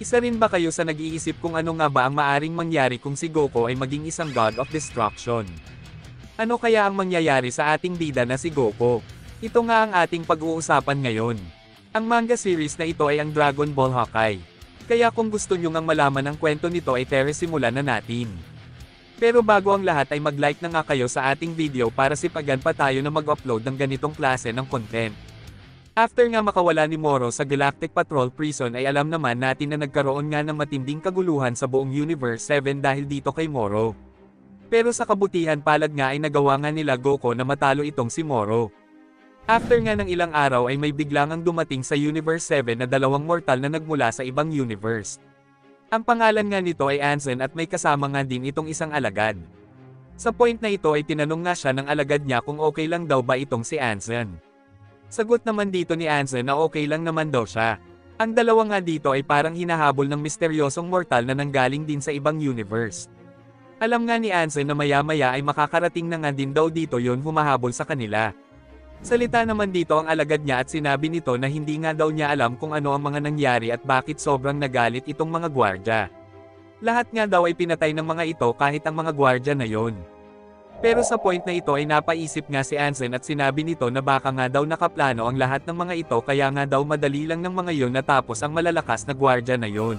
Isa rin ba kayo sa nag-iisip kung ano nga ba ang maaring mangyari kung si Goku ay maging isang God of Destruction? Ano kaya ang mangyayari sa ating bida na si Goku? Ito nga ang ating pag-uusapan ngayon. Ang manga series na ito ay ang Dragon Ball Hawkeye. Kaya kung gusto nyo ngang malaman ang kwento nito ay simulan na natin. Pero bago ang lahat ay mag-like na nga kayo sa ating video para sipagan pa tayo na mag-upload ng ganitong klase ng content. After nga makawala ni Moro sa Galactic Patrol Prison ay alam naman natin na nagkaroon nga ng matinding kaguluhan sa buong Universe 7 dahil dito kay Moro. Pero sa kabutihan palad nga ay nagawa nga nila Goku na matalo itong si Moro. After nga ng ilang araw ay may biglang ang dumating sa Universe 7 na dalawang mortal na nagmula sa ibang universe. Ang pangalan nga nito ay Anson at may kasama nga din itong isang alagad. Sa point na ito ay tinanong nga siya ng alagad niya kung okay lang daw ba itong si Anson. Sagot naman dito ni Anson na okay lang naman daw siya. Ang dalawa nga dito ay parang hinahabol ng misteryosong mortal na nanggaling din sa ibang universe. Alam nga ni Anson na maya-maya ay makakarating na nga din daw dito yon humahabol sa kanila. Salita naman dito ang alagad niya at sinabi nito na hindi nga daw niya alam kung ano ang mga nangyari at bakit sobrang nagalit itong mga gwardya. Lahat nga daw ay pinatay ng mga ito kahit ang mga gwardya na yon. Pero sa point na ito ay napaisip nga si Anson at sinabi nito na baka nga daw nakaplano ang lahat ng mga ito kaya nga daw madali lang ng mga yon natapos ang malalakas na gwardya na yon.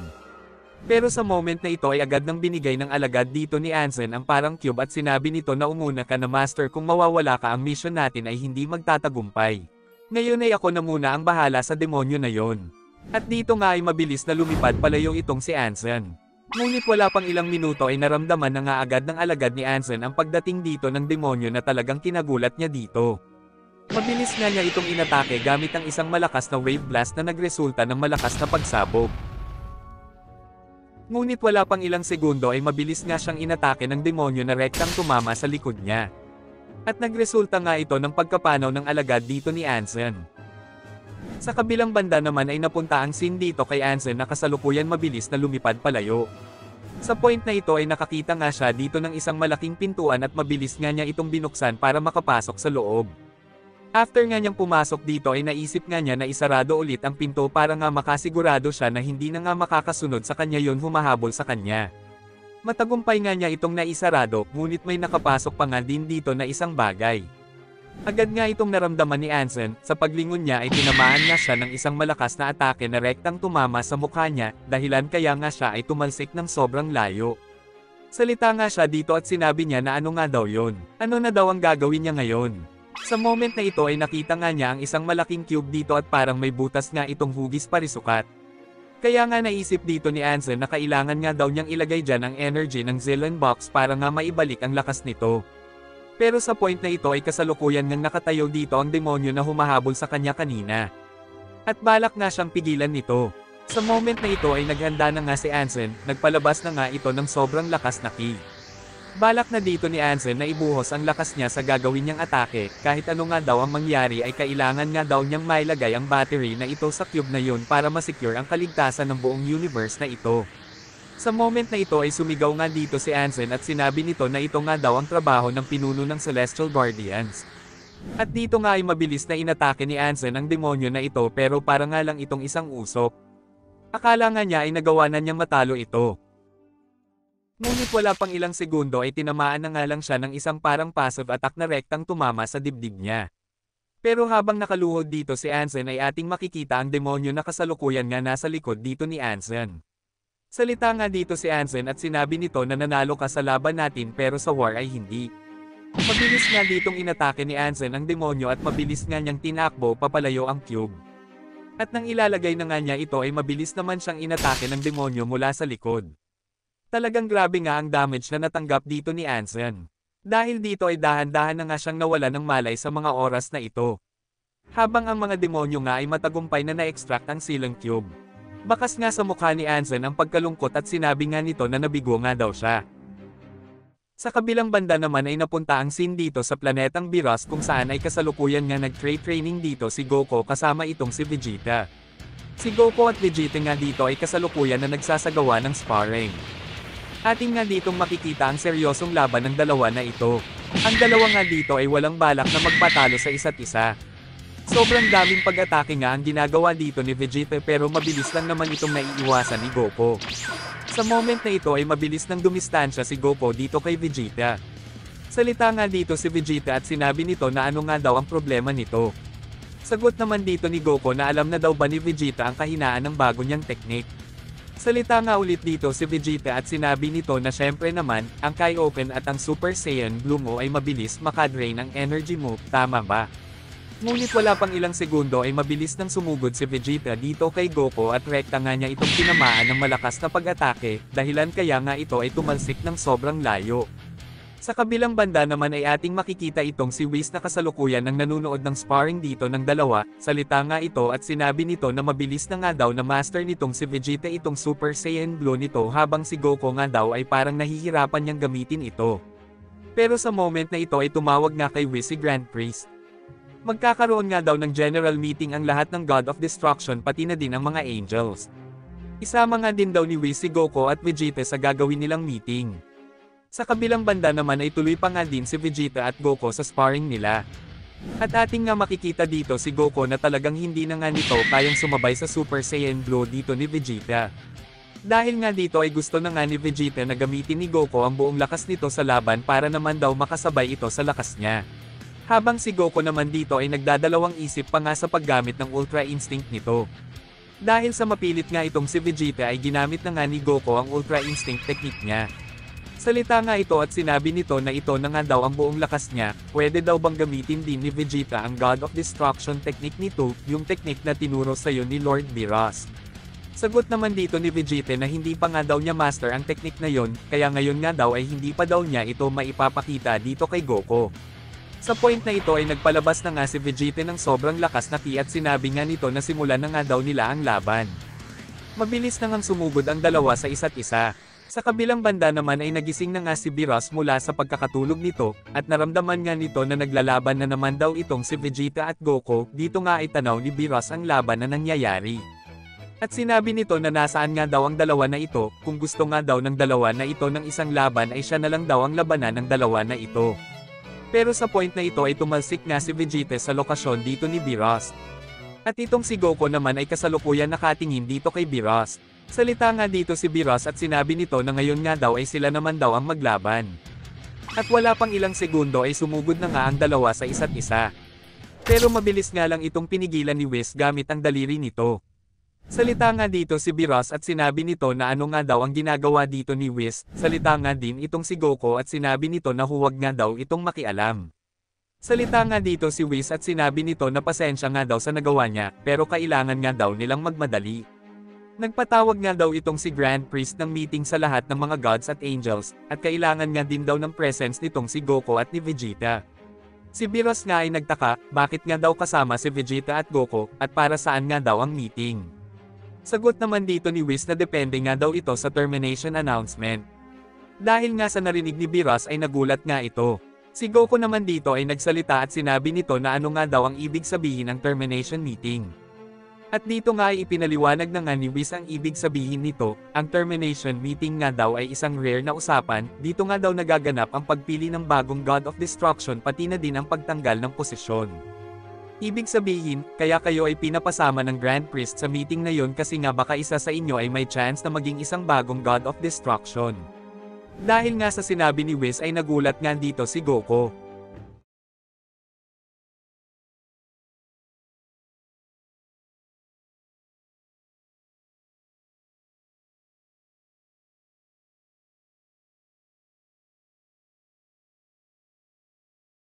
Pero sa moment na ito ay agad nang binigay ng alagad dito ni Anson ang parang cube at sinabi nito na umuna ka na master kung mawawala ka ang mission natin ay hindi magtatagumpay. Ngayon ay ako na muna ang bahala sa demonyo na yon. At dito nga ay mabilis na lumipad palayo itong si Anson. Ngunit wala pang ilang minuto ay naramdaman na nga agad ng alagad ni Anson ang pagdating dito ng demonyo na talagang kinagulat niya dito. Mabilis nga niya itong inatake gamit ang isang malakas na wave blast na nagresulta ng malakas na pagsabog. Ngunit wala pang ilang segundo ay mabilis nga siyang inatake ng demonyo na rektang tumama sa likod niya. At nagresulta nga ito ng pagkapanaw ng alagad dito ni Anson. Sa kabilang banda naman ay napunta ang scene dito kay Anson na kasalukuyan mabilis na lumipad palayo. Sa point na ito ay nakakita nga siya dito ng isang malaking pintuan at mabilis nga niya itong binuksan para makapasok sa loob. After nga niyang pumasok dito ay naisip nga niya na isarado ulit ang pinto para nga makasigurado siya na hindi na nga makakasunod sa kanya yon humahabol sa kanya. Matagumpay nga niya itong naisarado ngunit may nakapasok pa nga din dito na isang bagay. Agad nga itong naramdaman ni Anson, sa paglingon niya ay tinamaan nga siya ng isang malakas na atake na rektang tumama sa mukha niya, dahilan kaya nga siya ay tumalsik ng sobrang layo. Salita nga siya dito at sinabi niya na ano nga daw yon. Ano na daw ang gagawin niya ngayon? Sa moment na ito ay nakita nga niya ang isang malaking cube dito at parang may butas nga itong hugis parisukat. Kaya nga naisip dito ni Anson na kailangan nga daw niyang ilagay dyan ang energy ng Zillion Box para nga maibalik ang lakas nito. Pero sa point na ito ay kasalukuyan ngang nakatayo dito ang demonyo na humahabol sa kanya kanina. At balak nga siyang pigilan nito. Sa moment na ito ay naghanda na nga si Anson, nagpalabas na nga ito ng sobrang lakas na ki. Balak na dito ni Anson na ibuhos ang lakas niya sa gagawin niyang atake, kahit ano nga daw ang mangyari ay kailangan nga daw niyang mailagay ang battery na ito sa cube na yun para masecure ang kaligtasan ng buong universe na ito. Sa moment na ito ay sumigaw nga dito si Anson at sinabi nito na ito nga daw ang trabaho ng pinuno ng Celestial Guardians. At dito nga ay mabilis na inatake ni Anson ang demonyo na ito pero para nga lang itong isang usok. Akala nga niya ay nagawa na niyang matalo ito. Ngunit wala pang ilang segundo ay tinamaan na nga lang siya ng isang parang passive attack na rektang tumama sa dibdib niya. Pero habang nakaluhod dito si Anson ay ating makikita ang demonyo na kasalukuyan nga nasa likod dito ni Anson. Salita nga dito si Anson at sinabi nito na nanalo ka sa laban natin pero sa war ay hindi. Mabilis nga ditong inatake ni Anson ang demonyo at mabilis nga niyang tinakbo papalayo ang cube. At nang ilalagay na nga niya ito ay mabilis naman siyang inatake ng demonyo mula sa likod. Talagang grabe nga ang damage na natanggap dito ni Anson. Dahil dito ay dahan-dahan na nga siyang nawala ng malay sa mga oras na ito. Habang ang mga demonyo nga ay matagumpay na na-extract ang silang cube. Bakas nga sa mukha ni Anson ang pagkalungkot at sinabi nga nito na nabigo nga daw siya. Sa kabilang banda naman ay napunta ang scene dito sa planetang Biras kung saan ay kasalukuyan nga nag-training dito si Goku kasama itong si Vegeta. Si Goku at Vegeta nga dito ay kasalukuyan na nagsasagawa ng sparring. Atin nga ditong makikita ang seryosong laban ng dalawa na ito. Ang dalawa nga dito ay walang balak na magpatalo sa isa't isa. Sobrang daming pag-atake nga ang ginagawa dito ni Vegeta pero mabilis lang naman itong naiiwasan ni Goku. Sa moment na ito ay mabilis nang dumistansya si Goku dito kay Vegeta. Salita nga dito si Vegeta at sinabi nito na ano nga daw ang problema nito. Sagot naman dito ni Goku na alam na daw ba ni Vegeta ang kahinaan ng bago niyang teknik. Salita nga ulit dito si Vegeta at sinabi nito na syempre naman, ang Kaioken at ang Super Saiyan Blue mo ay mabilis makadrain ng energy mo, tama ba? Ngunit wala pang ilang segundo ay mabilis nang sumugod si Vegeta dito kay Goku at rekta nga niya itong tinamaan ng malakas na pag-atake, dahilan kaya nga ito ay tumalsik ng sobrang layo. Sa kabilang banda naman ay ating makikita itong si Whis na kasalukuyan ng nanunood ng sparring dito ng dalawa, salita nga ito at sinabi nito na mabilis na nga daw na master nitong si Vegeta itong Super Saiyan Blue nito habang si Goku nga daw ay parang nahihirapan niyang gamitin ito. Pero sa moment na ito ay tumawag nga kay Whis si Grand Priest. Magkakaroon nga daw ng general meeting ang lahat ng God of Destruction pati na din ang mga angels. Isama nga din daw ni Whis si Goku at Vegeta sa gagawin nilang meeting. Sa kabilang banda naman ay tuloy pa nga din si Vegeta at Goku sa sparring nila. At ating nga makikita dito si Goku na talagang hindi na nga nito kayang sumabay sa Super Saiyan Blue dito ni Vegeta. Dahil nga dito ay gusto na nga ni Vegeta na gamitin ni Goku ang buong lakas nito sa laban para naman daw makasabay ito sa lakas niya. Habang si Goku naman dito ay nagdadalawang isip pa nga sa paggamit ng Ultra Instinct nito. Dahil sa mapilit nga itong si Vegeta ay ginamit na nga ni Goku ang Ultra Instinct technique niya. Salita nga ito at sinabi nito na ito na nga daw ang buong lakas niya, pwede daw bang gamitin din ni Vegeta ang God of Destruction technique nito, yung technique na tinuro sa'yo ni Lord Beerus. Sagot naman dito ni Vegeta na hindi pa nga daw niya master ang technique na yon, kaya ngayon nga daw ay hindi pa daw niya ito maipapakita dito kay Goku. Sa point na ito ay nagpalabas na nga si Vegeta ng sobrang lakas na ki at sinabi nga nito na simulan na nga daw nila ang laban. Mabilis na ngang sumugod ang dalawa sa isa't isa. Sa kabilang banda naman ay nagising na nga si Beerus mula sa pagkakatulog nito, at naramdaman nga nito na naglalaban na naman daw itong si Vegeta at Goku, dito nga ay tanaw ni Beerus ang laban na nangyayari. At sinabi nito na nasaan nga daw ang dalawa na ito, kung gusto nga daw ng dalawa na ito ng isang laban ay siya na lang daw ang labanan ng dalawa na ito. Pero sa point na ito ay tumalsik nga si Vegeta sa lokasyon dito ni Beerus. At itong si Goku naman ay kasalukuyan nakatingin dito kay Beerus. Salita nga dito si Beerus at sinabi nito na ngayon nga daw ay sila naman daw ang maglaban. At wala pang ilang segundo ay sumugod na nga ang dalawa sa isa't isa. Pero mabilis nga lang itong pinigilan ni Whis gamit ang daliri nito. Salita nga dito si Beerus at sinabi nito na ano nga daw ang ginagawa dito ni Whis, salita nga din itong si Goku at sinabi nito na huwag nga daw itong makialam. Salita nga dito si Whis at sinabi nito na pasensya nga daw sa nagawa niya, pero kailangan nga daw nilang magmadali. Nagpatawag nga daw itong si Grand Priest ng meeting sa lahat ng mga gods at angels, at kailangan nga din daw ng presence nitong si Goku at ni Vegeta. Si Beerus nga ay nagtaka, bakit nga daw kasama si Vegeta at Goku, at para saan nga daw ang meeting. Sagot naman dito ni Whis na depende nga daw ito sa termination announcement. Dahil nga sa narinig ni Beerus ay nagulat nga ito. Si Goku naman dito ay nagsalita at sinabi nito na ano nga daw ang ibig sabihin ng termination meeting. At dito nga ay ipinaliwanag na nga ni Whis ang ibig sabihin nito, ang termination meeting nga daw ay isang rare na usapan, dito nga daw nagaganap ang pagpili ng bagong God of Destruction pati na din ang pagtanggal ng posisyon. Ibig sabihin, kaya kayo ay pinapasama ng Grand Priest sa meeting na yon kasi nga baka isa sa inyo ay may chance na maging isang bagong God of Destruction. Dahil nga sa sinabi ni Whis ay nagulat nga dito si Goku.